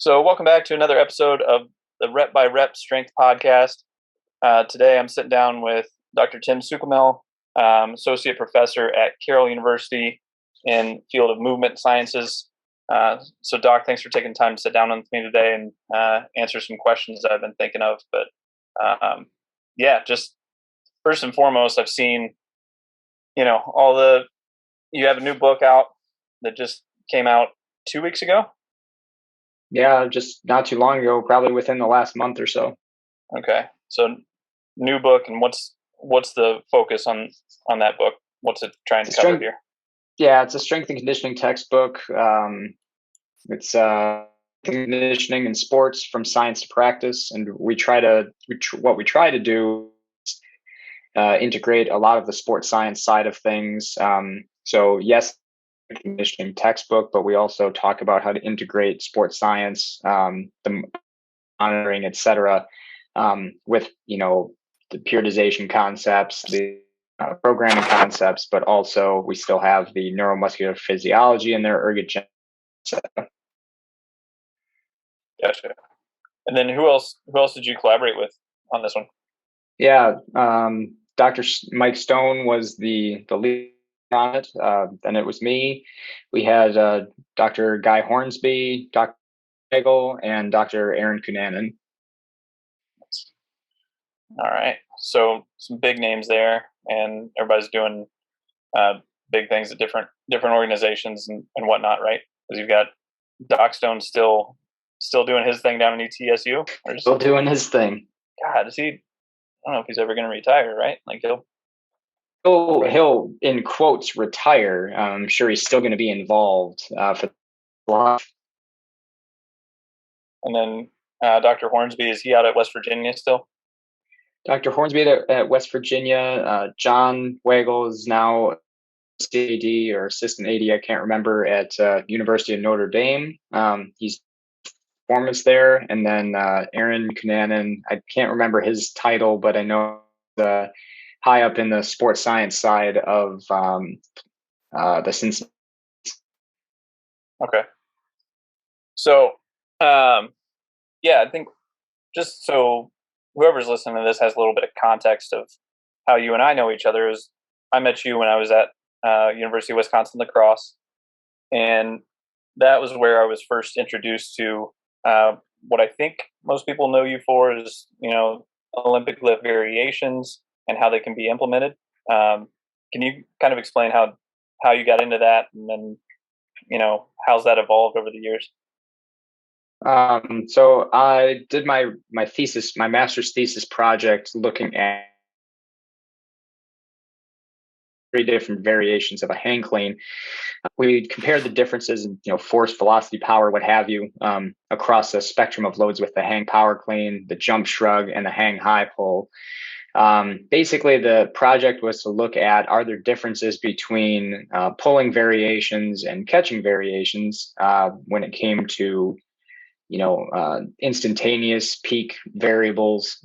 So, welcome back to another episode of the Rep by Rep Strength Podcast. Today, I'm sitting down with Dr. Tim Suchomel, Associate Professor at Carroll University in field of movement sciences. So, Doc, thanks for taking time to sit down with me today and answer some questions that I've been thinking of. But just first and foremost, I've seen, you have a new book out that just came out 2 weeks ago. Yeah, just not too long ago, probably within the last month or so. Okay, so new book, and what's the focus on that book? What's it trying to cover here? Yeah, it's a strength and conditioning textbook. It's conditioning in sports from science to practice, and what we try to do is integrate a lot of the sports science side of things. So yes, conditioning textbook, but we also talk about how to integrate sports science, the monitoring, etc., with the periodization concepts, the programming concepts, but also we still have the neuromuscular physiology and their ergonomics. Gotcha. And then who else did you collaborate with on this one? Yeah, Dr. Mike Stone was the lead on it. Then it was me. We had Dr. Guy Hornsby, Dr. Hegel, and Dr. Aaron Cunanan. All right. So some big names there, and everybody's doing big things at different organizations and whatnot, right? Because you've got Doc Stone still doing his thing down in ETSU. Still doing his thing. God, is he? I don't know if he's ever going to retire, right? Like he'll in quotes retire. I'm sure he's still going to be involved for life. And then Dr. Hornsby, is he out at West Virginia still? Dr. Hornsby at West Virginia. John Wagle is now AD or assistant AD, I can't remember, at University of Notre Dame. He's performance there. And then Aaron Cunanan, I can't remember his title, but I know the high up in the sports science side of the Cincinnati. Okay. So, I think just so whoever's listening to this has a little bit of context of how you and I know each other is I met you when I was at University of Wisconsin lacrosse, and that was where I was first introduced to what I think most people know you for is Olympic lift variations and how they can be implemented. Can you kind of explain how you got into that, and then how's that evolved over the years? So I did my master's thesis project looking at 3 different variations of a hang clean. We compared the differences in force, velocity, power, what have you, across a spectrum of loads with the hang power clean, the jump shrug, and the hang high pull. Basically, the project was to look at, are there differences between pulling variations and catching variations when it came to instantaneous peak variables,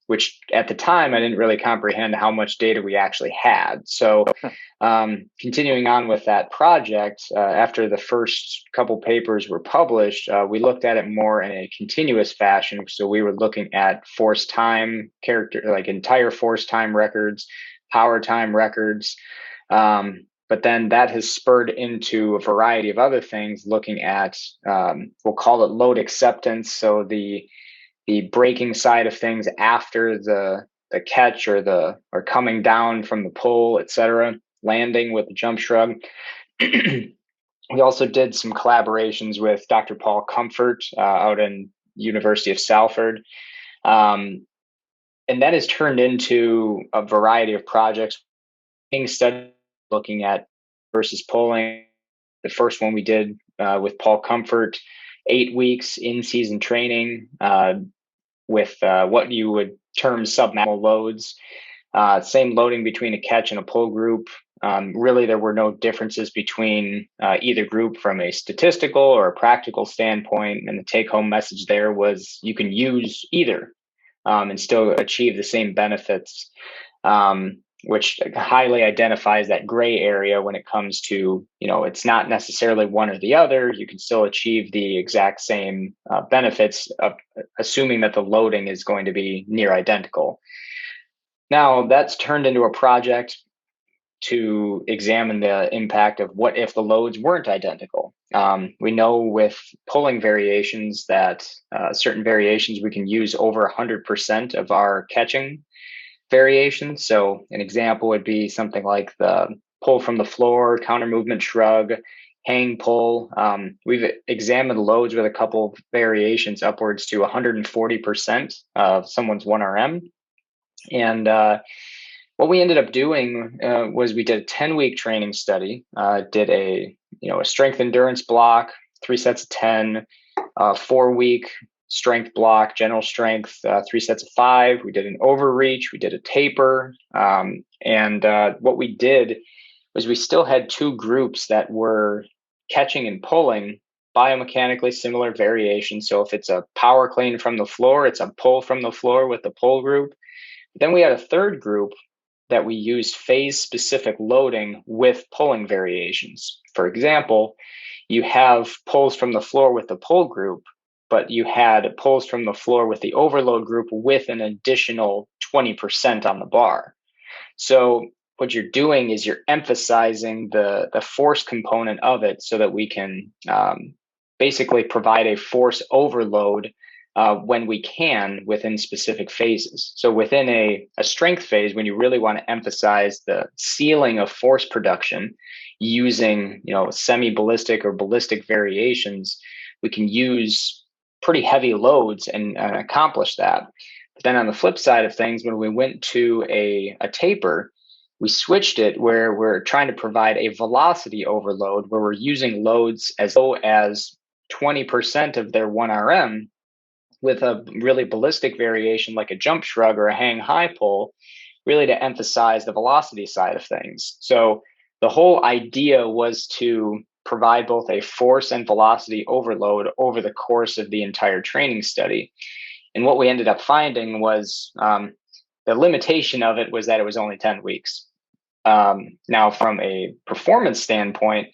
which at the time I didn't really comprehend how much data we actually had. So continuing on with that project, after the first couple papers were published, we looked at it more in a continuous fashion. So we were looking at force time entire force time records, power time records. But then that has spurred into a variety of other things, looking at, we'll call it load acceptance. So the braking side of things after the catch or coming down from the pull, etc., landing with the jump shrug. We also did some collaborations with Dr. Paul Comfort out in University of Salford. And that has turned into a variety of projects, studies looking at versus pulling. The first one we did with Paul Comfort, 8 weeks in season training with what you would term submaximal loads. Same loading between a catch and a pull group. Really, there were no differences between either group from a statistical or a practical standpoint. And the take-home message there was you can use either and still achieve the same benefits. which highly identifies that gray area when it comes to, it's not necessarily one or the other. You can still achieve the exact same benefits, of assuming that the loading is going to be near identical. Now, that's turned into a project to examine the impact of what if the loads weren't identical. We know with pulling variations that certain variations we can use over 100% of our catching variations. So an example would be something like the pull from the floor, counter movement shrug, hang pull. We've examined loads with a couple of variations upwards to 140% of someone's 1RM. And what we ended up doing was we did a 10-week training study, did a strength endurance block, 3 sets of 10, 4-week strength block, general strength, 3 sets of 5. We did an overreach, we did a taper. And what we did was we still had 2 groups that were catching and pulling biomechanically similar variations. So if it's a power clean from the floor, it's a pull from the floor with the pull group. Then we had a third group that we used phase specific loading with pulling variations. For example, you have pulls from the floor with the pull group, but you had pulls from the floor with the overload group with an additional 20% on the bar. So what you're doing is you're emphasizing the force component of it so that we can basically provide a force overload when we can within specific phases. So within a strength phase, when you really want to emphasize the ceiling of force production using semi-ballistic or ballistic variations, we can use pretty heavy loads and accomplish that. But then on the flip side of things, when we went to a taper, we switched it where we're trying to provide a velocity overload where we're using loads as low as 20% of their 1RM with a really ballistic variation like a jump shrug or a hang high pull, really to emphasize the velocity side of things. So the whole idea was to provide both a force and velocity overload over the course of the entire training study. And what we ended up finding was the limitation of it was that it was only 10 weeks. Now, from a performance standpoint,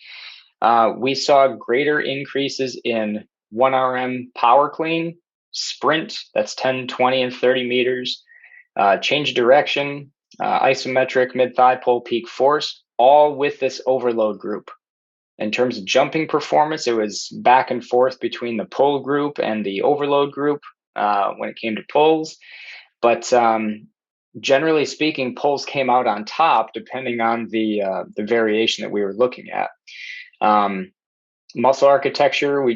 we saw greater increases in 1RM power clean, sprint, that's 10, 20, and 30 meters, change direction, isometric, mid-thigh pull, peak force, all with this overload group. In terms of jumping performance, it was back and forth between the pull group and the overload group when it came to pulls. But generally speaking, pulls came out on top depending on the variation that we were looking at. Muscle architecture, we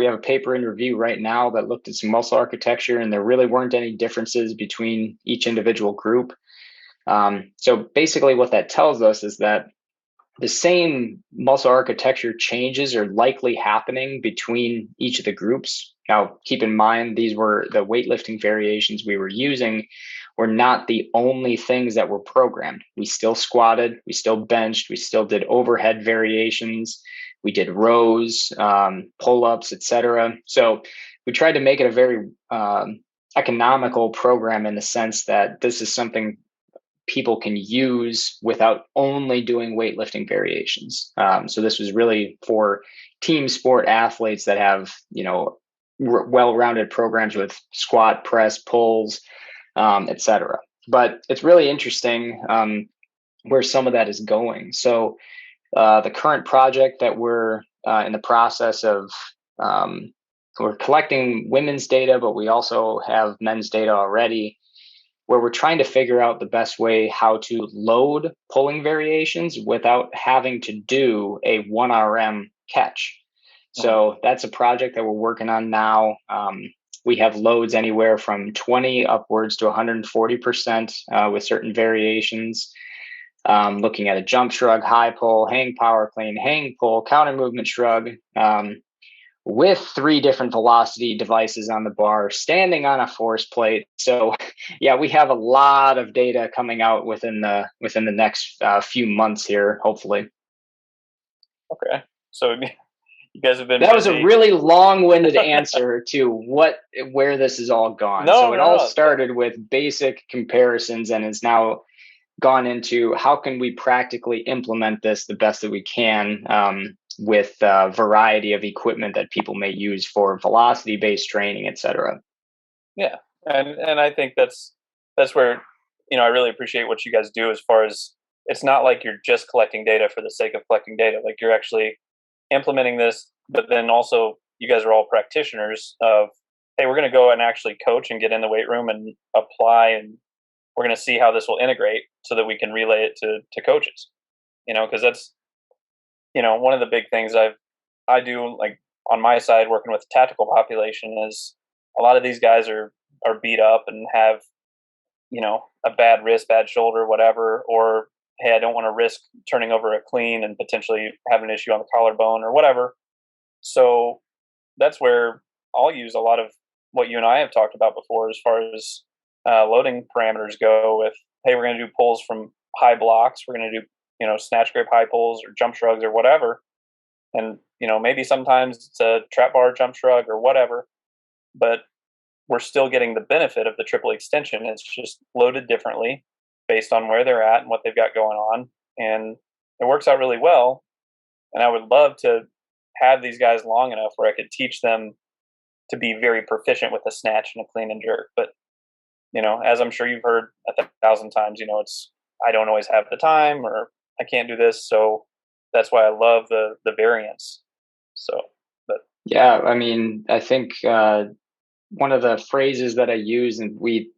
have a paper in review right now that looked at some muscle architecture, and there really weren't any differences between each individual group. So basically what that tells us is that the same muscle architecture changes are likely happening between each of the groups. Now, keep in mind, these were the weightlifting variations we were using were not the only things that were programmed. We still squatted, we still benched, we still did overhead variations, we did rows, pull-ups, etc. So we tried to make it a very economical program in the sense that this is something people can use without only doing weightlifting variations. So this was really for team sport athletes that have, well-rounded programs with squat, press, pulls, etc. But it's really interesting where some of that is going. So the current project that we're in the process of, we're collecting women's data, but we also have men's data already, where we're trying to figure out the best way how to load pulling variations without having to do a 1RM catch. So that's a project that we're working on now. We have loads anywhere from 20 upwards to 140% with certain variations. Looking at a jump shrug, high pull, hang power clean, hang pull, counter movement shrug, with 3 different velocity devices on the bar, standing on a force plate. So yeah, we have a lot of data coming out within the next few months here, hopefully. Okay. So you guys have been That busy. was a really long-winded answer to where this has all gone. No, so it all started with basic comparisons and is now gone into how can we practically implement this the best that we can, with a variety of equipment that people may use for velocity-based training, etc. Yeah, and I think that's where I really appreciate what you guys do as far as it's not like you're just collecting data for the sake of collecting data. Like you're actually implementing this, but then also you guys are all practitioners of, hey, we're going to go and actually coach and get in the weight room and apply, and we're going to see how this will integrate so that we can relay it to coaches. Because that's one of the big things I do, like on my side working with the tactical population, is a lot of these guys are beat up and have a bad wrist, bad shoulder, whatever, or hey, I don't want to risk turning over a clean and potentially have an issue on the collarbone or whatever. So that's where I'll use a lot of what you and I have talked about before, as far as loading parameters go. With, hey, we're going to do pulls from high blocks, we're going to do snatch grip high pulls or jump shrugs or whatever, and maybe sometimes it's a trap bar jump shrug or whatever, but we're still getting the benefit of the triple extension. It's just loaded differently based on where they're at and what they've got going on. And it works out really well. And I would love to have these guys long enough where I could teach them to be very proficient with a snatch and a clean and jerk. But, as I'm sure you've heard 1,000 times, it's, I don't always have the time, or I can't do this. So that's why I love the variance. So, but Yeah, I mean, I think one of the phrases that I use, and we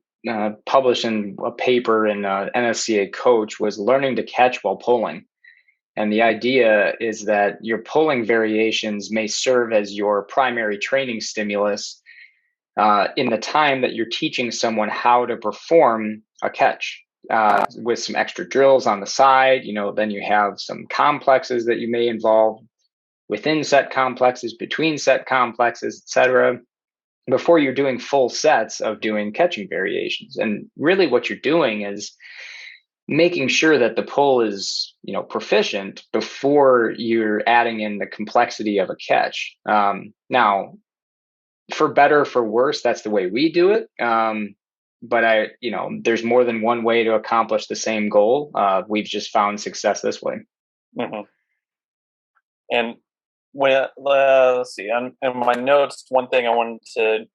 published in a paper in NSCA Coach, was learning to catch while pulling. And the idea is that your pulling variations may serve as your primary training stimulus in the time that you're teaching someone how to perform a catch. With some extra drills on the side, then you have some complexes that you may involve within set complexes, between set complexes, etc., before you're doing full sets of doing catching variations. And really what you're doing is making sure that the pull is proficient before you're adding in the complexity of a catch. Now, for better or for worse, that's the way we do it. But there's more than one way to accomplish the same goal. We've just found success this way. mm-hmm. And when let's see, in my notes, one thing I wanted to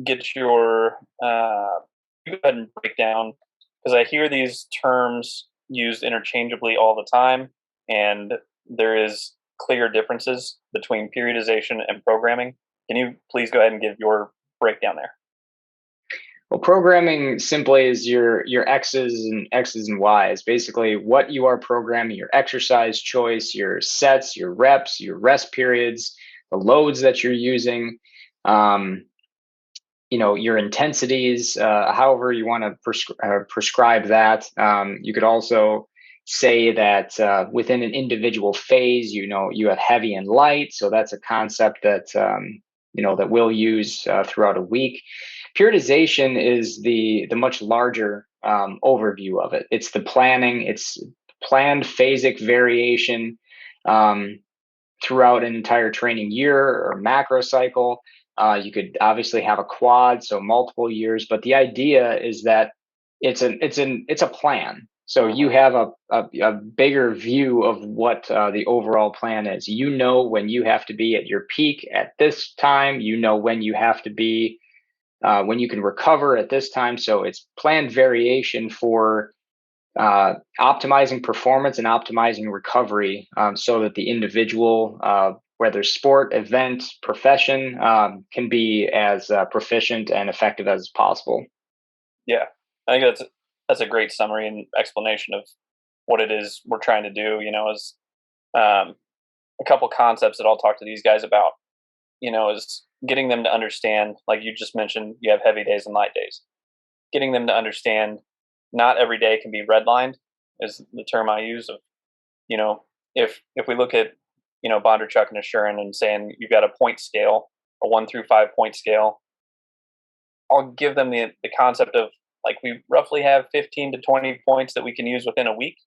get your go ahead and break down, because I hear these terms used interchangeably all the time, and there is clear differences between periodization and programming. Can you please go ahead and give your breakdown there? Well, programming simply is your X's and Y's. Basically, what you are programming, your exercise choice, your sets, your reps, your rest periods, the loads that you're using, your intensities, however you want to prescribe that. You could also say that within an individual phase, you have heavy and light. So that's a concept that that we'll use throughout a week. Periodization is the much larger overview of it. It's the planning. It's planned phasic variation throughout an entire training year or macro cycle. You could obviously have a quad, so multiple years. But the idea is that it's a plan. So you have a bigger view of what the overall plan is. When you have to be at your peak at this time. When you have to be when you can recover at this time. So it's planned variation for optimizing performance and optimizing recovery, so that the individual, whether sport, event, profession, can be as proficient and effective as possible. Yeah, I think that's a great summary and explanation of what it is we're trying to do. Is a couple concepts that I'll talk to these guys about. Is getting them to understand, like you just mentioned, you have heavy days and light days. Getting them to understand not every day can be redlined, is the term I use. Of if we look at Bondarchuk and Assurin and saying you've got a point scale, a 1 through 5 point scale, I'll give them the concept of, like, we roughly have 15 to 20 points that we can use within a week,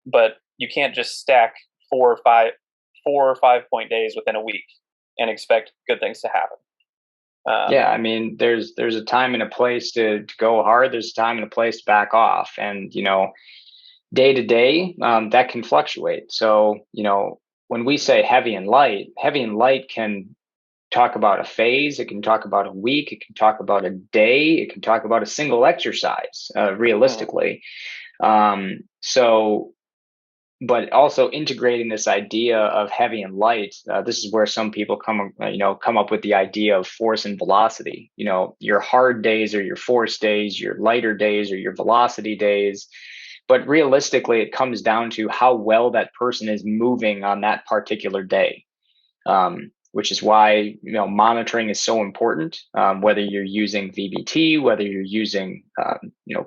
but you can't just stack 4 or 5 point days within a week and expect good things to happen. Yeah, I mean, there's a time and a place to go hard. There's a time and a place to back off, and day to day, that can fluctuate. So when we say heavy and light can talk about a phase. It can talk about a week. It can talk about a day. It can talk about a single exercise. Mhm. Realistically, so but also integrating this idea of heavy and light. This is where some people come up with the idea of force and velocity. Your hard days are your force days, your lighter days are your velocity days. But realistically, it comes down to how well that person is moving on that particular day, which is why monitoring is so important. Whether you're using VBT, whether you're using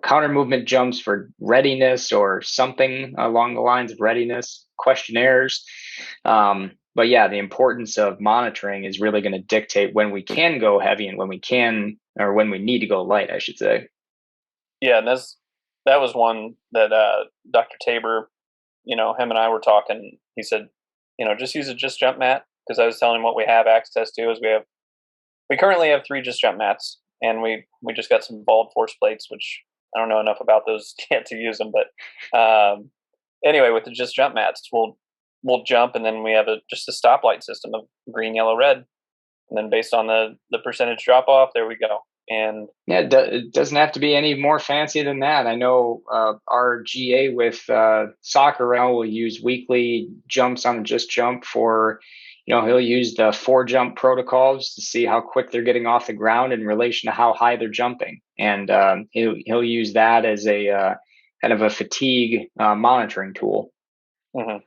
counter movement jumps for readiness or something along the lines of readiness questionnaires. But yeah, the importance of monitoring is really going to dictate when we can go heavy and when we can, or when we need to go light, I should say. Yeah, and that was one that Dr. Tabor, him and I were talking. He said, just use a just jump mat, because I was telling him what we have access to is we currently have 3 just jump mats, and we just got some bald force plates, which I don't know enough about those yet to use them. But anyway, with the just jump mats, we'll jump, and then we have just a stoplight system of green, yellow, red, and then based on the percentage drop off, there we go. And Yeah, it doesn't have to be any more fancy than that. I know our GA with soccer realm will use weekly jumps on a just jump for, he'll use the 4 jump protocols to see how quick they're getting off the ground in relation to how high they're jumping. And he'll use that as a kind of a fatigue monitoring tool. mhm.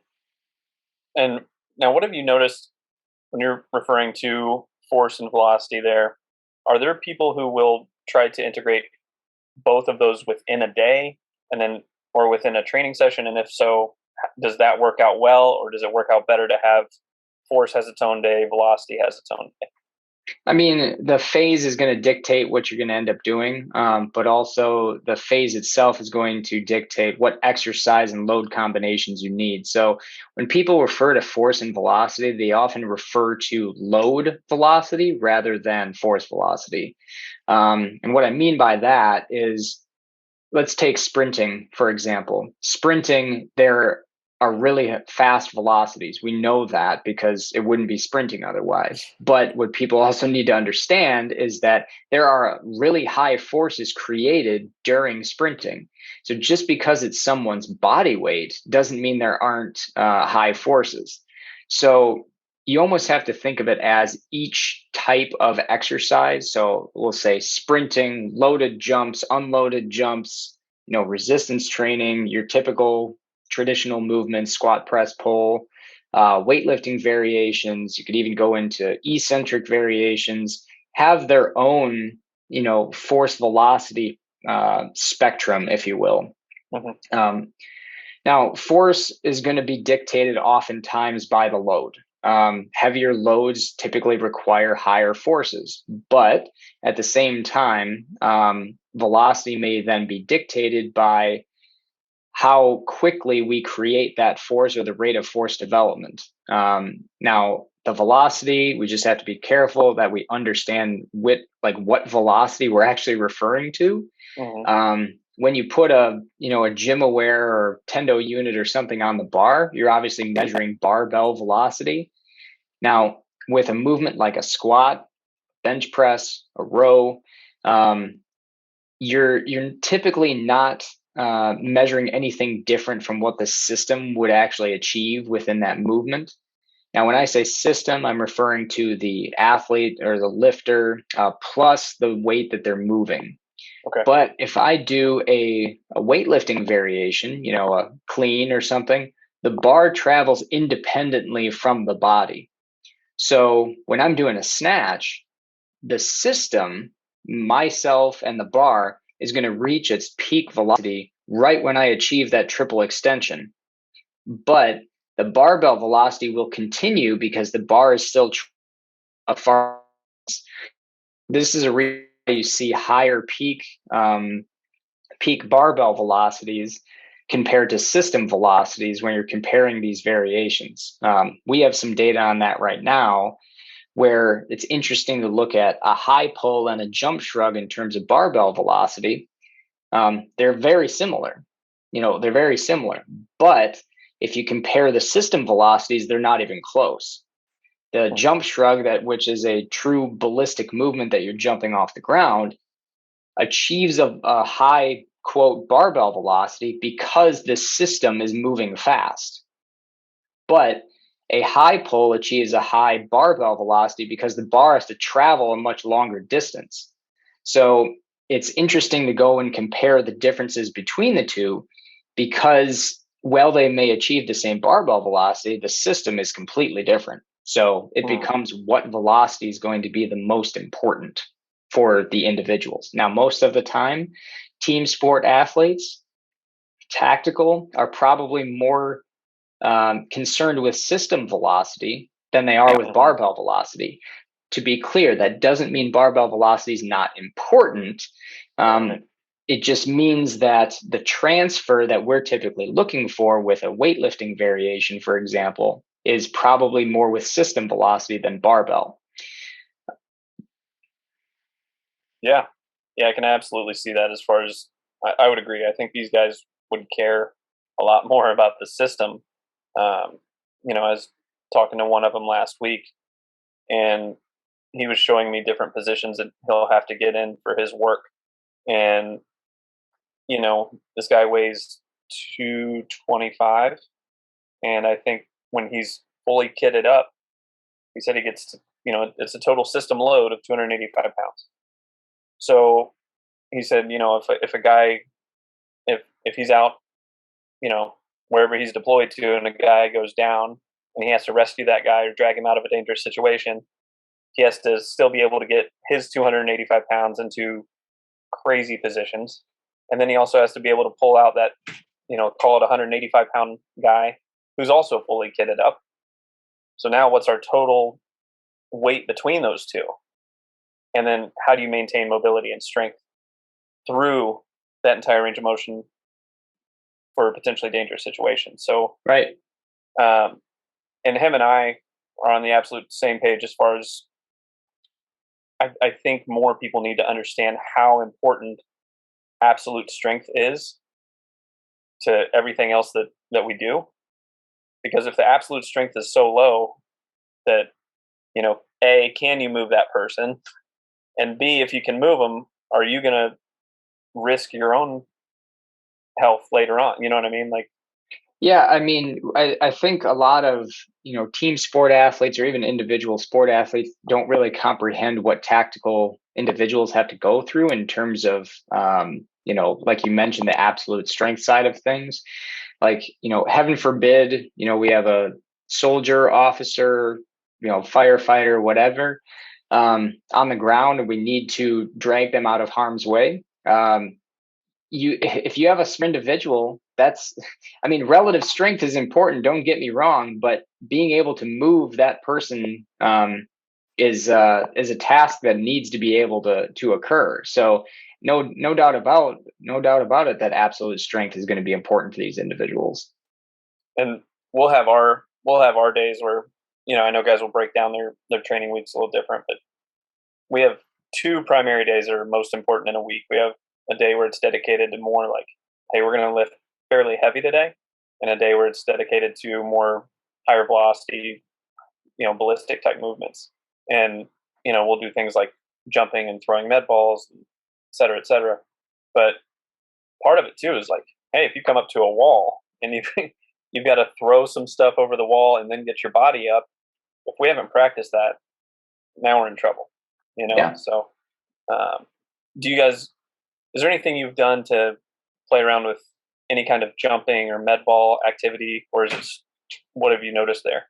And now, what have you noticed when you're referring to force and velocity there? Are there people who will try to integrate both of those within a day, and then, or within a training session? And if so, does that work out well, or does it work out better to have force has its own day, velocity has its own day? I mean, the phase is going to dictate what you're going to end up doing, but also the phase itself is going to dictate what exercise and load combinations you need. So when people refer to force and velocity, they often refer to load velocity rather than force velocity. And what I mean by that is, let's take sprinting, for example. Sprinting, there are really fast velocities. We know that because it wouldn't be sprinting otherwise. But what people also need to understand is that there are really high forces created during sprinting. So just because it's someone's body weight doesn't mean there aren't high forces. So you almost have to think of it as each type of exercise. So we'll say sprinting, loaded jumps, unloaded jumps, resistance training, your typical traditional movements, squat, press, pull, weightlifting variations. You could even go into eccentric variations, have their own, force velocity spectrum, if you will. Mhm. Um, Now, force is going to be dictated oftentimes by the load. Heavier loads typically require higher forces, but at the same time, velocity may then be dictated by how quickly we create that force or the rate of force development. Now, the velocity, we just have to be careful that we understand what velocity we're actually referring to. Mhm. When you put a gym aware or tendo unit or something on the bar, you're obviously measuring barbell velocity. Now, with a movement like a squat, bench press, a row, um, you're typically not measuring anything different from what the system would actually achieve within that movement. Now, when I say system, I'm referring to the athlete or the lifter plus the weight that they're moving. Okay. But if I do a weightlifting variation, a clean or something, the bar travels independently from the body. So when I'm doing a snatch, the system, myself and the bar, is going to reach its peak velocity right when I achieve that triple extension. But the barbell velocity will continue because the bar is still a far. This is a reason you see higher peak barbell velocities compared to system velocities when you're comparing these variations. We have some data on that right now, where it's interesting to look at a high pull and a jump shrug in terms of barbell velocity. They're very similar. They're very similar. But if you compare the system velocities, they're not even close. The jump shrug, which is a true ballistic movement that you're jumping off the ground, achieves a high quote barbell velocity because the system is moving fast. But a high pull achieves a high barbell velocity because the bar has to travel a much longer distance. So it's interesting to go and compare the differences between the two because while they may achieve the same barbell velocity, the system is completely different. So it Mm. becomes what velocity is going to be the most important for the individuals. Now, most of the time, team sport athletes, tactical, are probably more concerned with system velocity than they are with Mhm. barbell velocity. To be clear, that doesn't mean barbell velocity is not important. Right. It just means that the transfer that we're typically looking for with a weightlifting variation, for example, is probably more with system velocity than barbell. Yeah. Yeah, I can absolutely see that. As far as I would agree. I think these guys would care a lot more about the system. Um, I was talking to one of them last week, and he was showing me different positions that he'll have to get in for his work. And this guy weighs 225, and I think when he's fully kitted up, he said he gets to, it's a total system load of 285 pounds. So he said, if a guy, if he's out, you know, wherever he's deployed to, and a guy goes down, and he has to rescue that guy or drag him out of a dangerous situation, he has to still be able to get his 285 pounds into crazy positions. And then he also has to be able to pull out that, call it a 185-pound guy who's also fully kitted up. So now what's our total weight between those two? And then how do you maintain mobility and strength through that entire range of motion for a potentially dangerous situation? So, Right. um, and him and I are on the absolute same page as far as I think more people need to understand how important absolute strength is to everything else that we do. Because if the absolute strength is so low that, A, can you move that person? And B, if you can move them, are you going to risk your own health later on? You know what I mean? Like, Yeah, I mean, I think a lot of, team sport athletes or even individual sport athletes don't really comprehend what tactical individuals have to go through in terms of, like you mentioned, the absolute strength side of things. Like, heaven forbid, we have a soldier, officer, firefighter, whatever, on the ground, and we need to drag them out of harm's way. If you have a small individual, I mean, relative strength is important, don't get me wrong, but being able to move that person is a task that needs to be able to occur. So no doubt about it that absolute strength is going to be important to these individuals. and we'll have our days where, I know guys will break down their training weeks a little different, but we have two primary days that are most important in a week. We have a day where it's dedicated to more like, hey, we're going to lift fairly heavy today, and a day where it's dedicated to more higher velocity, ballistic type movements. And, we'll do things like jumping and throwing med balls, et cetera, et cetera. But part of it too is like, hey, if you come up to a wall and you've got to throw some stuff over the wall and then get your body up, if we haven't practiced that, now we're in trouble. Yeah. So um, do you guys? Is there anything you've done to play around with any kind of jumping or med ball activity, or is it? What have you noticed there?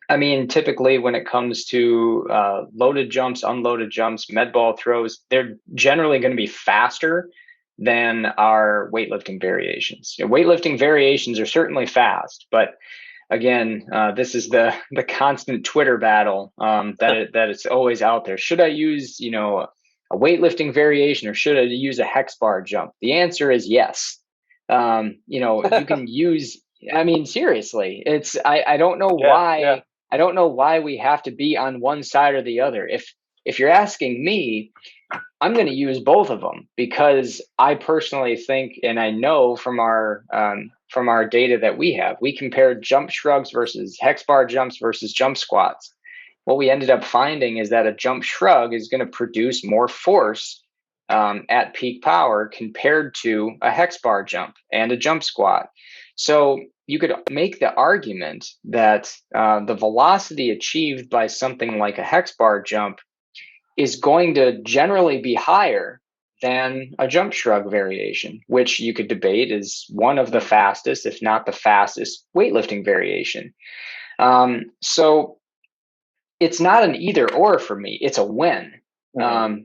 I mean, typically when it comes to loaded jumps, unloaded jumps, med ball throws, they're generally going to be faster than our weightlifting variations. Weightlifting variations are certainly fast, but again, this is the constant Twitter battle that it's always out there. Should I use a weightlifting variation or should I use a hex bar jump? The answer is yes. You can use. I mean, seriously, I don't know Yeah, yeah. why. I don't know why we have to be on one side or the other. If you're asking me, I'm going to use both of them because I personally think, and I know from our data that we compared jump shrugs versus hex bar jumps versus jump squats. What we ended up finding is that a jump shrug is going to produce more force at peak power compared to a hex bar jump and a jump squat. So you could make the argument that the velocity achieved by something like a hex bar jump is going to generally be higher than a jump shrug variation, which you could debate is one of the fastest, if not the fastest, weightlifting variation. So it's not an either or for me, it's a win. Mm-hmm.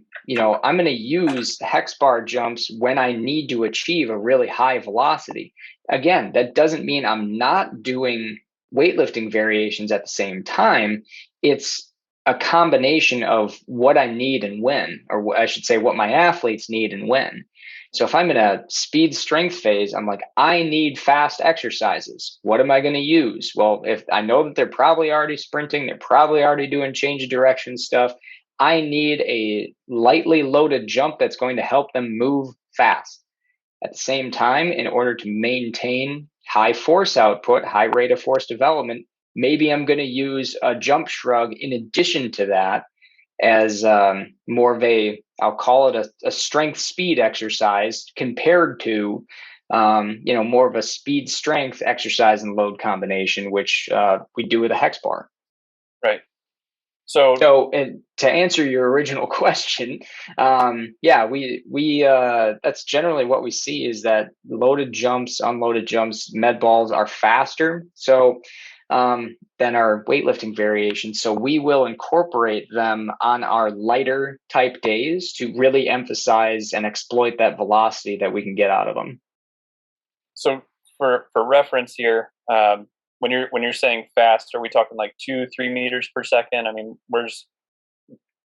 I'm going to use hex bar jumps when I need to achieve a really high velocity. Again, that doesn't mean I'm not doing weightlifting variations at the same time. It's a combination of what I need and when, or I should say, what my athletes need and when. So if I'm in a speed strength phase, I'm like, I need fast exercises. What am I going to use? Well, if I know that they're probably already sprinting, they're probably already doing change of direction stuff. I need a lightly loaded jump that's going to help them move fast. At the same time, in order to maintain high force output, high rate of force development, maybe I'm going to use a jump shrug in addition to that as more of I'll call it a strength speed exercise compared to, more of a speed strength exercise and load combination, which we do with a hex bar. Right. So, So, and to answer your original question, yeah, we that's generally what we see is that loaded jumps, unloaded jumps, med balls are faster. So, than our weightlifting variations. So we will incorporate them on our lighter type days to really emphasize and exploit that velocity that we can get out of them. so for reference here, when you're saying fast, are we talking like 2-3 meters per second? I mean,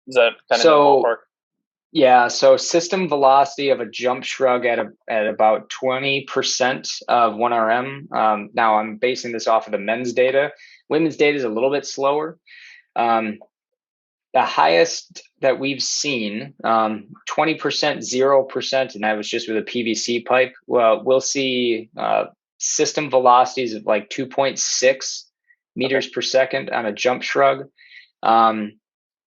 is that kind of in the So ballpark? yeah, so system velocity of a jump shrug at about 20% of 1 RM. Now I'm basing this off of the men's data. Women's data is a little bit slower. Um, the highest that we've seen, 20%, 0%, and that was just with a PVC pipe. Well, we'll see system velocities of like 2.6 Okay. meters per second on a jump shrug. Um,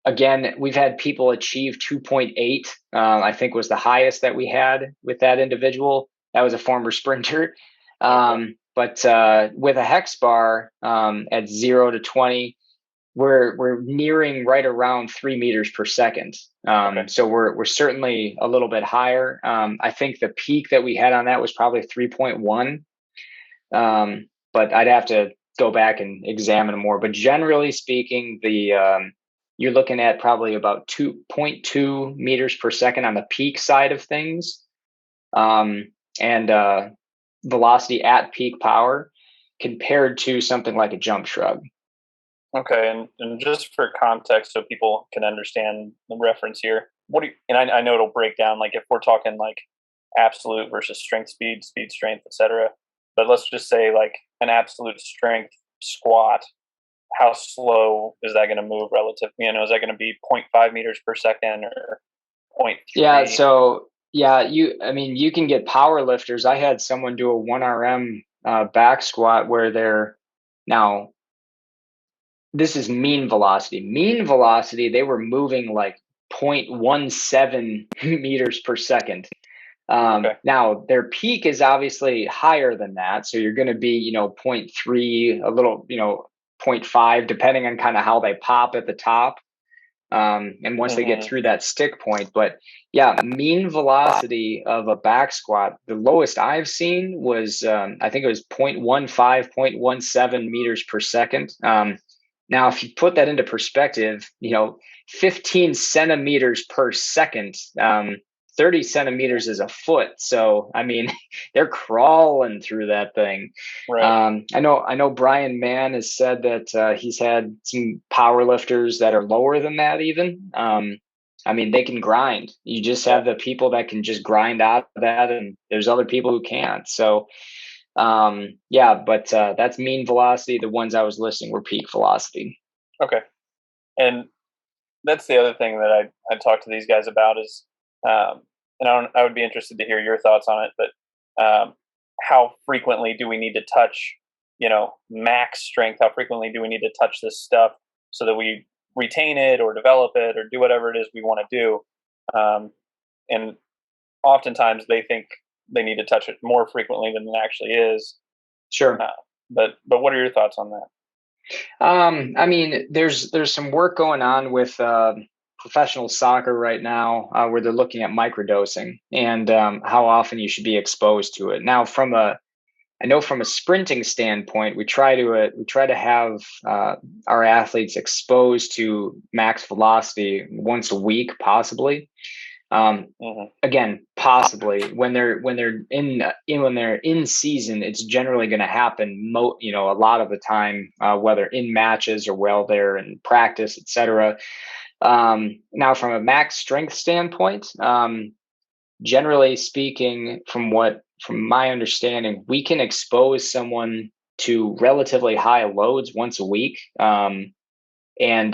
Again, we've had people achieve 2.8, I think was the highest that we had with that individual. That was a former sprinter. Okay. But with a hex bar at 0 to 20, we're nearing right around 3 meters per second. Okay. So we're certainly a little bit higher. I think the peak that we had on that was probably 3.1. But I'd have to go back and examine more. But generally speaking, the you're looking at probably about 2.2 meters per second on the peak side of things, um, and velocity at peak power compared to something like a jump shrug. Okay. And just for context, so people can understand the reference here, what do you, and I know it'll break down like if we're talking like absolute versus strength, speed strength, etc. But let's just say like an absolute strength squat, how slow is that going to move relative? Is that going to be zero point 0.5 meters per second or zero point Yeah, 0.3? so yeah, I mean, you can get power lifters. I had someone do a 1 RM back squat where they're now this is mean velocity. Mean velocity, they were moving like 0.17 meters per second. Okay. Now their peak is obviously higher than that. So you're going to be, zero point 0.3, a little, zero point 0.5, depending on kind of how they pop at the top. And once they get Mm-hmm. through that stick point, but yeah, mean velocity of a back squat, the lowest I've seen was, I think it was 0.15, 0.17 meters per second. Now, if you put that into perspective, 15 centimeters per second, 30 centimeters is a foot. So, I mean, they're crawling through that thing. Right. I know Brian Mann has said that he's had some power lifters that are lower than that even. I mean, they can grind. You just Yeah. have the people that can just grind out of that, and there's other people who can't. So, Yeah, but that's mean velocity. The ones I was listing were peak velocity. Okay. And that's the other thing that I talk to these guys about is, and I would be interested to hear your thoughts on it, but how frequently do we need to touch, max strength? How frequently do we need to touch this stuff so that we retain it or develop it or do whatever it is we want to do? And oftentimes they think they need to touch it more frequently than it actually is. Sure. Uh, but what are your thoughts on that? I mean, there's some work going on with professional soccer right now where they're looking at microdosing and how often you should be exposed to it. Now, I know from a sprinting standpoint, we try to have our athletes exposed to max velocity once a week, possibly. Again, possibly when they're in season, it's generally going to happen. A lot of the time, whether in matches or while they're in practice, etc. Now, from a max strength standpoint, generally speaking, from my understanding, we can expose someone to relatively high loads once a week. And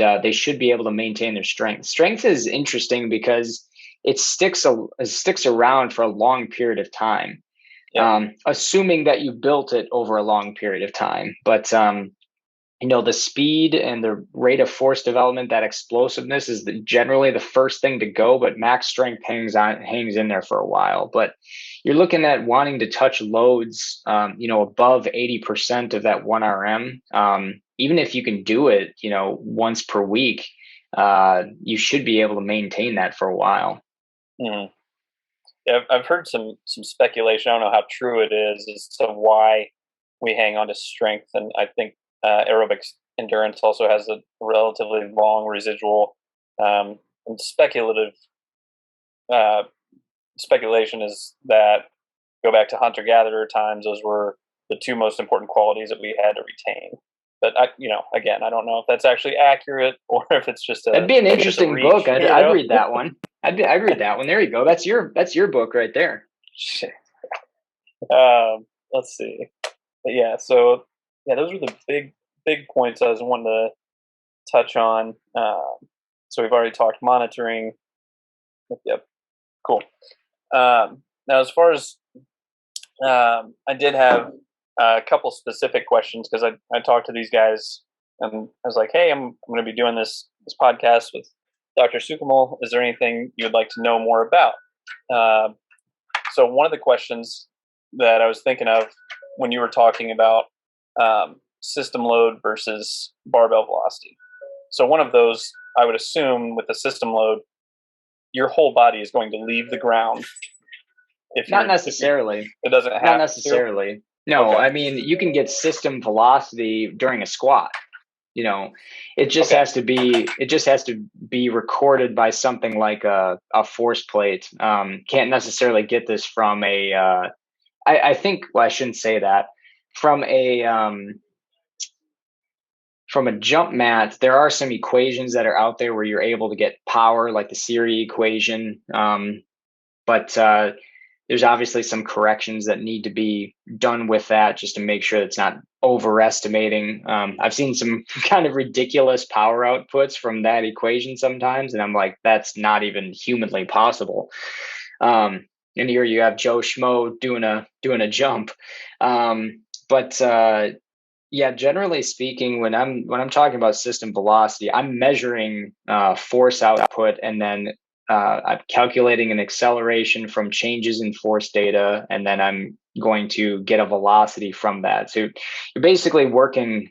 they should be able to maintain their strength. Strength is interesting because it sticks around for a long period of time, Yeah. assuming that you built it over a long period of time. But the speed and the rate of force development, that explosiveness is generally the first thing to go, but max strength hangs in there for a while. But you're looking at wanting to touch loads, above 80% of that 1 RM. Even if you can do it, once per week, you should be able to maintain that for a while. Mhm. Yeah, I've heard some speculation. I don't know how true it is as to why we hang on to strength, and I think aerobics endurance also has a relatively long residual. And uh, speculation is that go back to hunter gatherer times; those were the two most important qualities that we had to retain. But again, I don't know if that's actually accurate or if it's That'd be an just a interesting book. reach. I'd read that one. I'd read that one. There you go. That's your book right there. Shit. Let's see. But yeah, so yeah, those were the big points I was wanting to touch on. So we've already talked monitoring. Yep, cool. Now, as far as I did have a couple specific questions because I talked to these guys and I was like, hey, I'm going to be doing this podcast with Dr. Suchomel. Is there anything you would like to know more about? Uh, so one of the questions that I was thinking of when you were talking about system load versus barbell velocity. So one of those, I would assume, with the system load, your whole body is going to leave the ground. Not necessarily. It doesn't Not have to. necessarily. No, Okay. I mean you can get system velocity during a squat. It just Okay. has to be recorded by something like a force plate. Can't necessarily get this from I think, well, I shouldn't say that. From a jump mat, there are some equations that are out there where you're able to get power, like the Siri equation. But there's obviously some corrections that need to be done with that just to make sure it's not overestimating. I've seen some kind of ridiculous power outputs from that equation sometimes, and I'm like, that's not even humanly possible. And here you have Joe Schmo doing a jump. But yeah, generally speaking, when I'm talking about system velocity, I'm measuring force output, and then I'm calculating an acceleration from changes in force data, and then I'm going to get a velocity from that. So you're basically working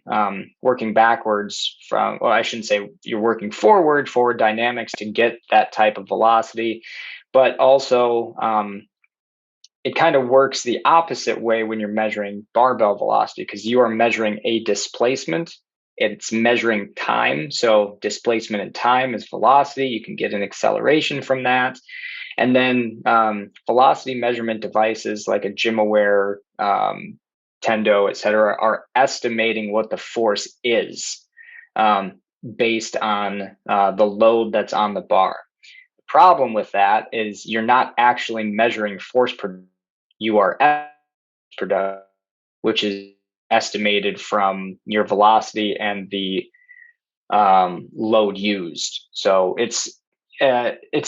backwards from, well, I shouldn't say you're working forward dynamics to get that type of velocity, but also it kind of works the opposite way when you're measuring barbell velocity because you are measuring a displacement. It's measuring time. So displacement and time is velocity. You can get an acceleration from that. And then velocity measurement devices like a GymAware, Tendo, et cetera, are estimating what the force is based on the load that's on the bar. The problem with that is you're not actually measuring force production. You are production. which is estimated from your velocity and the load used. So it's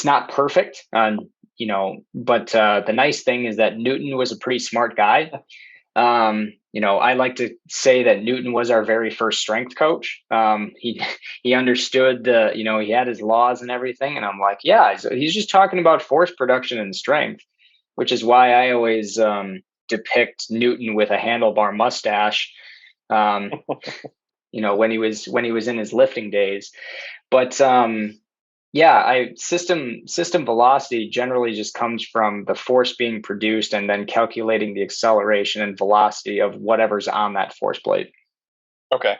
not perfect, but the nice thing is that Newton was a pretty smart guy. I like to say that Newton was our very first strength coach. He understood he had his laws and everything, and I'm like, yeah, he's just talking about force production and strength, which is why I always depict Newton with a handlebar mustache. Um, when he was in his lifting days. But yeah, I system velocity generally just comes from the force being produced and then calculating the acceleration and velocity of whatever's on that force plate. Okay,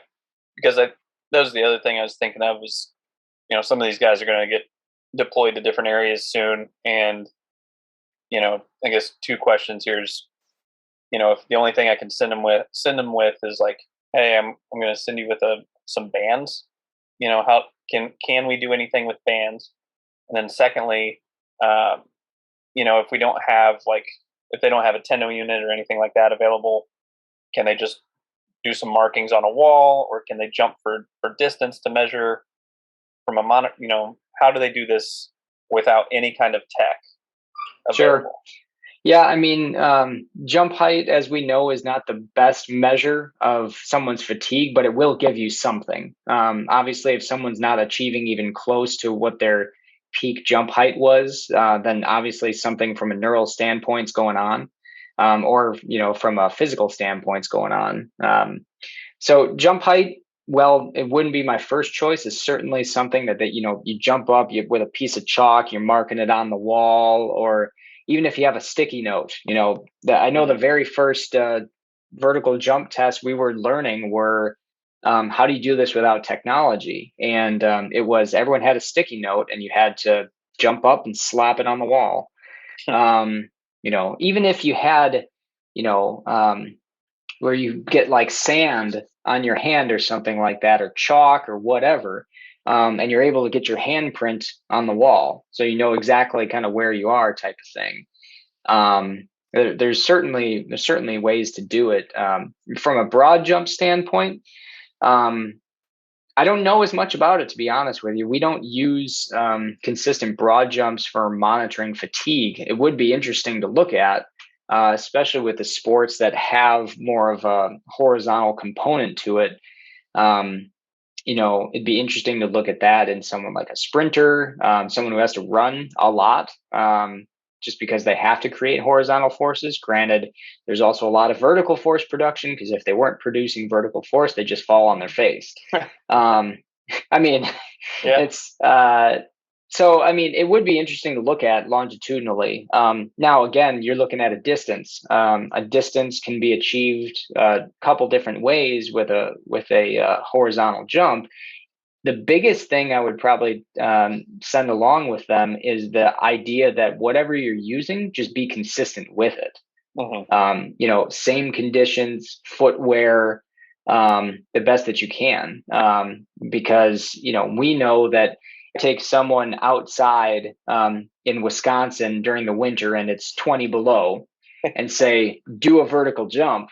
because that was the other thing I was thinking of was, some of these guys are going to get deployed to different areas soon, and I guess two questions here is, if the only thing I can send them with is like, hey, I'm going to send you with some bands. How can we do anything with bands? And then secondly, um, if we don't have like, if they don't have a tendo unit or anything like that available, can they just do some markings on a wall, or can they jump for distance to measure from a monitor? How do they do this without any kind of tech Sure. available? Yeah, I mean, jump height, as we know, is not the best measure of someone's fatigue, but it will give you something. Obviously, if someone's not achieving even close to what their peak jump height was, then obviously something from a neural standpoint's going on, or from a physical standpoint's going on. So jump height, well, it wouldn't be my first choice. It's certainly something that you jump up with a piece of chalk, you're marking it on the wall, or even if you have a sticky note. I know the Hmm. very first vertical jump test we were learning were how do you do this without technology? And it was everyone had a sticky note, and you had to jump up and slap it on the wall. Even if you had, you know, um, where you get like sand on your hand or something like that, or chalk or whatever, and you're able to get your handprint on the wall, so you know exactly kind of where you are, type of thing. There's certainly ways to do it. From a broad jump standpoint, um, I don't know as much about it, to be honest with you. We don't use consistent broad jumps for monitoring fatigue. It would be interesting to look at, especially with the sports that have more of a horizontal component to it. Um, it'd be interesting to look at that in someone like a sprinter, someone who has to run a lot, just because they have to create horizontal forces. Granted, there's also a lot of vertical force production, because if they weren't producing vertical force, they just fall on their face. Um, I mean, Yeah. it's so I mean, it would be interesting to look at longitudinally. Now, again, you're looking at a distance. A distance can be achieved a couple different ways with a horizontal jump. The biggest thing I would probably send along with them is the idea that whatever you're using, just be consistent with it. Hmm. Same conditions, footwear, the best that you can, because we know that take someone outside in Wisconsin during the winter and it's 20 below, and say do a vertical jump.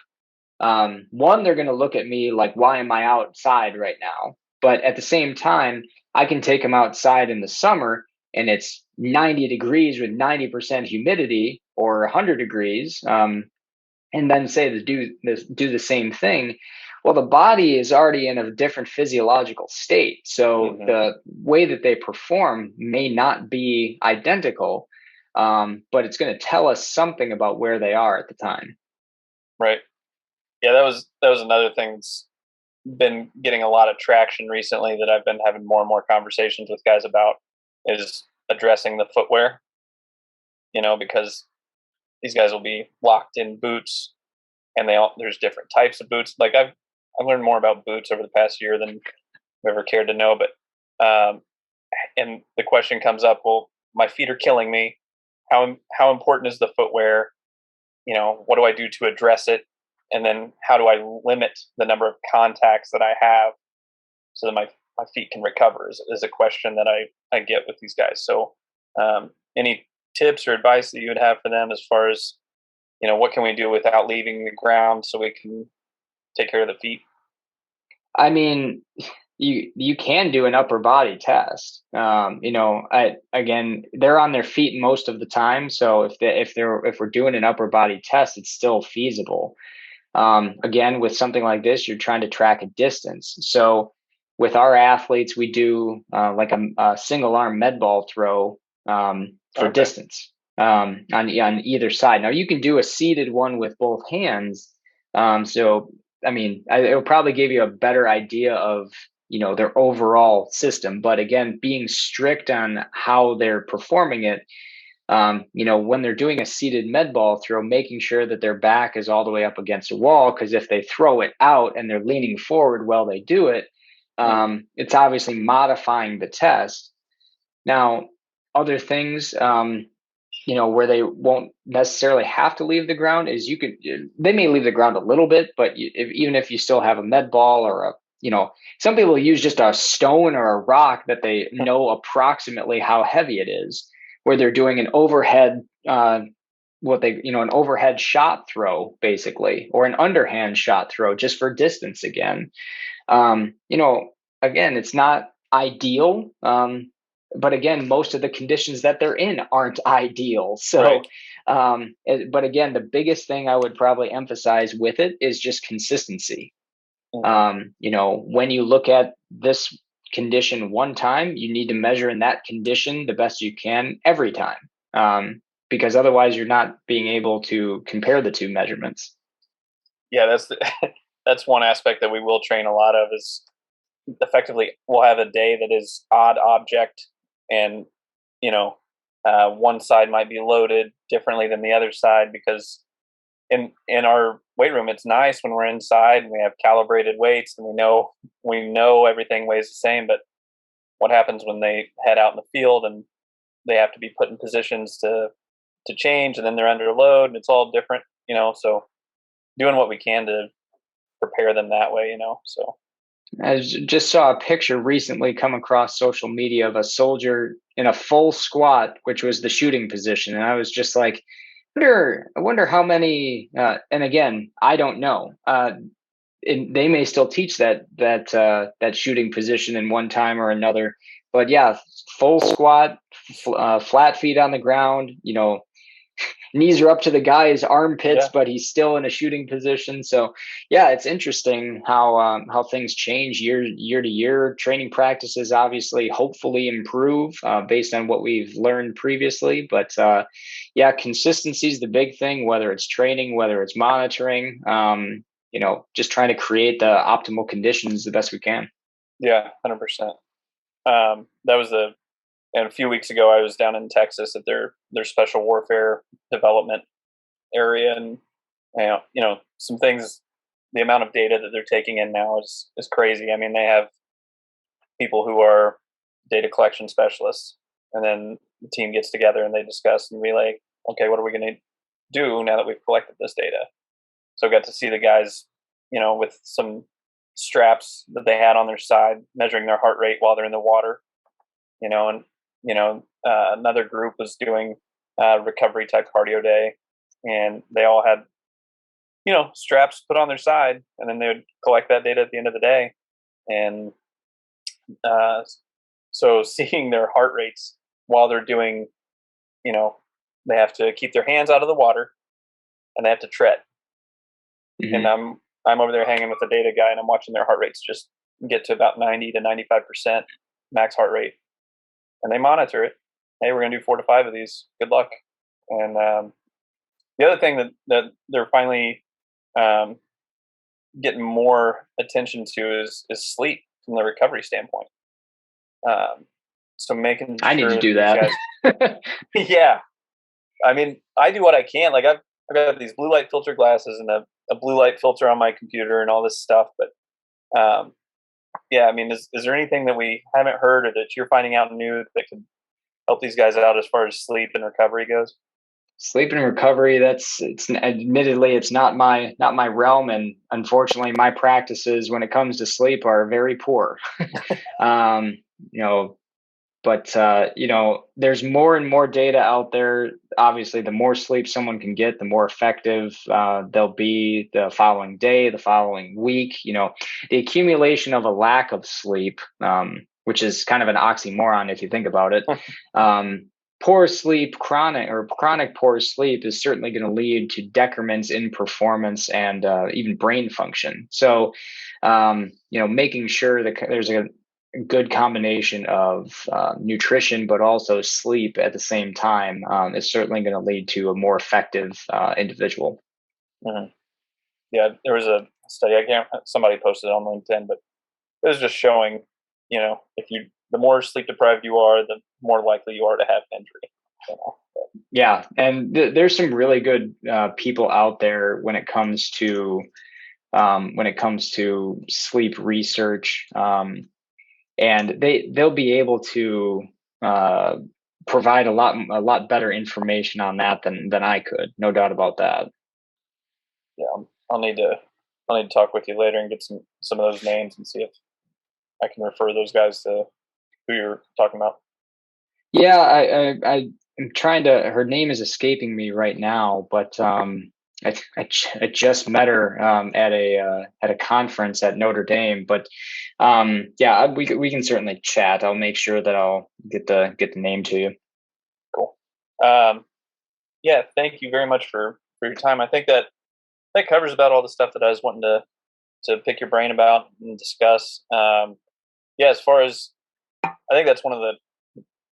One, they're going to look at me like, why am I outside right now? But at the same time, I can take them outside in the summer and it's 90 degrees with 90% humidity, or 100 degrees, and then say to do the same thing. Well, the body is already in a different physiological state, so Hmm. the way that they perform may not be identical, but it's going to tell us something about where they are at the time. Right. Yeah, that was another thing that's been getting a lot of traction recently that I've been having more and more conversations with guys about is addressing the footwear. Because these guys will be locked in boots, and there's different types of boots. Like I've learned more about boots over the past year than I've ever cared to know. But and the question comes up, well, my feet are killing me. How important is the footwear? What do I do to address it? And then how do I limit the number of contacts that I have so that my feet can recover is a question that I get with these guys. So any tips or advice that you would have for them as far as what can we do without leaving the ground so we can take care of the feet? I mean, you can do an upper body test. Again, they're on their feet most of the time, so if we're doing an upper body test, it's still feasible. Again, with something like this, you're trying to track a distance. So with our athletes, we do like a single arm med ball throw for Okay. distance on either side. Now you can do a seated one with both hands. So I mean, it'll probably give you a better idea of their overall system. But again, being strict on how they're performing it, when they're doing a seated med ball throw, making sure that their back is all the way up against a wall, because if they throw it out and they're leaning forward while they do it, Mm. it's obviously modifying the test. Now, other things, where they won't necessarily have to leave the ground is they may leave the ground a little bit, but even if you still have a med ball or some people use just a stone or a rock that they know approximately how heavy it is, where they're doing an overhead, an overhead shot throw basically, or an underhand shot throw just for distance again. um, you know, again, it's not ideal. But again, most of the conditions that they're in aren't ideal. Right. But again, the biggest thing I would probably emphasize with it is just consistency. Mm. When you look at this condition one time, you need to measure in that condition the best you can every time. Because otherwise you're not being able to compare the two measurements. Yeah, that's one aspect that we will train a lot of is effectively we'll have a day that is odd object, and you know one side might be loaded differently than the other side, because in our weight room it's nice when we're inside and we have calibrated weights and we know everything weighs the same. But what happens when they head out in the field and they have to be put in positions to change, and then they're under load and it's all different, so doing what we can to prepare them that way, so. Just saw a picture recently come across social media of a soldier in a full squat, which was the shooting position, and I was just like, I wonder how many. And again, I don't know. They may still teach that shooting position in one time or another, but yeah, full squat, flat feet on the ground. Knees are up to the guy's armpits, Yeah. but he's still in a shooting position. So, yeah, it's interesting how things change year to year. Training practices obviously, hopefully, improve based on what we've learned previously. But yeah, consistency is the big thing. Whether it's training, whether it's monitoring, just trying to create the optimal conditions the best we can. Yeah, 100%. That was and a few weeks ago I was down in Texas at their special warfare development area, and some things. The amount of data that they're taking in now is crazy. I mean, they have people who are data collection specialists, and then the team gets together and they discuss and be like, okay, what are we going to do now that we've collected this data? So I got to see the guys, with some straps that they had on their side, measuring their heart rate while they're in the water, and another group was doing recovery type cardio day, and they all had straps put on their side, and then they would collect that data at the end of the day. And uh, so seeing their heart rates while they're doing, you know, they have to keep their hands out of the water and they have to tread. And Hmm. I'm over there hanging with the data guy, and I'm watching their heart rates just get to about 90 to 95% max heart rate, and they monitor it. Hey, we're gonna do 4 to 5 of these. Good luck. And the other thing that they're finally um, getting more attention to is sleep from the recovery standpoint. Um, so making I need to sure that do these that. guys, yeah, I mean, I do what I can. Like I've got these blue light filter glasses and a blue light filter on my computer and all this stuff. But yeah, I mean, is there anything that we haven't heard or that you're finding out new that could help these guys out as far as sleep and recovery goes? Sleep and recovery, it's admittedly it's not my realm, and unfortunately my practices when it comes to sleep are very poor. um, you know But there's more and more data out there. Obviously, the more sleep someone can get, the more effective they'll be the following day, the following week. The accumulation of a lack of sleep, which is kind of an oxymoron if you think about it. Poor sleep, chronic poor sleep is certainly going to lead to decrements in performance and even brain function. So, making sure that there's a good combination of nutrition, but also sleep at the same time is certainly going to lead to a more effective individual. Mm-hmm. Yeah, there was a study. Somebody posted it on LinkedIn, but it was just showing, the more sleep deprived you are, the more likely you are to have an injury. Yeah, and there's some really good people out there when it comes to sleep research. And they'll be able to uh, provide a lot better information on that than I could, no doubt about that. Yeah, I'll need to talk with you later and get some of those names and see if I can refer those guys to who you're talking about. Yeah, I'm trying to. Her name is escaping me right now, but I just met her at a conference at Notre Dame. But yeah, we can certainly chat. I'll make sure that I'll get the name to you. Cool. Yeah, thank you very much for your time. I think that covers about all the stuff that I was wanting to pick your brain about and discuss. Yeah, as far as I think that's one of the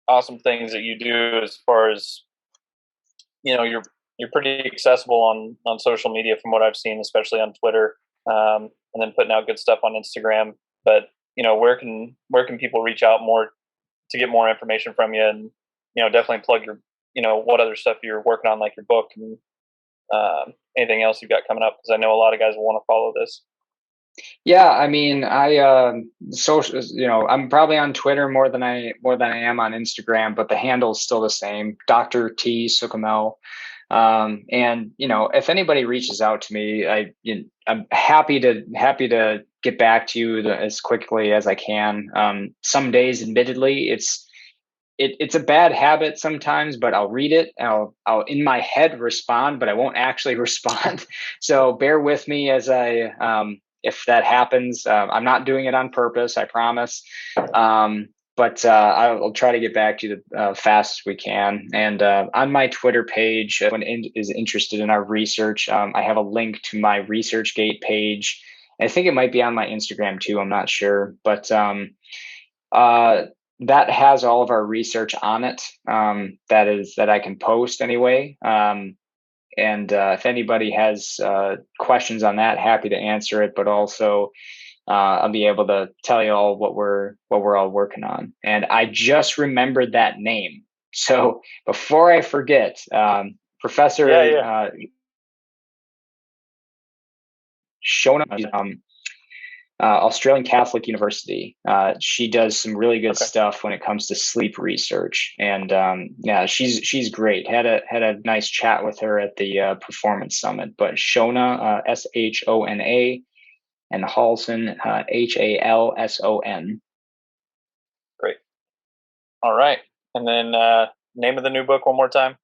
awesome things that you do. As far as you're pretty accessible on social media from what I've seen, especially on Twitter, and then putting out good stuff on Instagram. But where can people reach out more to get more information from you, and definitely plug your what other stuff you're working on, like your book and anything else you've got coming up, because I know a lot of guys will want to follow this. Yeah, I mean, I'm probably on Twitter more than I am on Instagram, but the handle's still the same, Dr. T Suchomel. And if anybody reaches out to me, I'm happy to get back to you as quickly as I can. Some days, admittedly, it's a bad habit sometimes, but I'll read it and I'll in my head respond, but I won't actually respond. So bear with me as if that happens. I'm not doing it on purpose, I promise. But I'll try to get back to you the fast as we can. And on my Twitter page, if anyone is interested in our research, I have a link to my ResearchGate page. I think it might be on my Instagram too. I'm not sure, but uh, that has all of our research on it. That I can post anyway. And if anybody has questions on that, happy to answer it. But also, I'll be able to tell you all what we're all working on. And I just remembered that name. So before I forget, Professor Yeah, yeah. Shona, Australian Catholic University. She does some really good Okay. stuff when it comes to sleep research, and yeah, she's great. Had a nice chat with her at the Performance Summit. But Shona, Shona, and Halson, Halson. Great. All right. And then name of the new book one more time.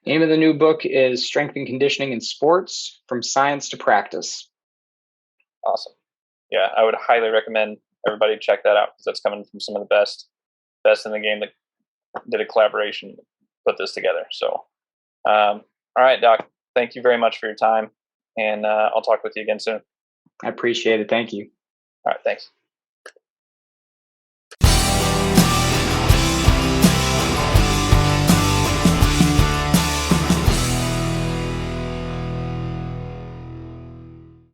Name of the new book is Strength and Conditioning in Sports: From Science to Practice. Awesome. Yeah, I would highly recommend everybody check that out, because that's coming from some of the best in the game that did a collaboration to put this together. So, all right, Doc, thank you very much for your time, and I'll talk with you again soon. I appreciate it. Thank you. All right, thanks.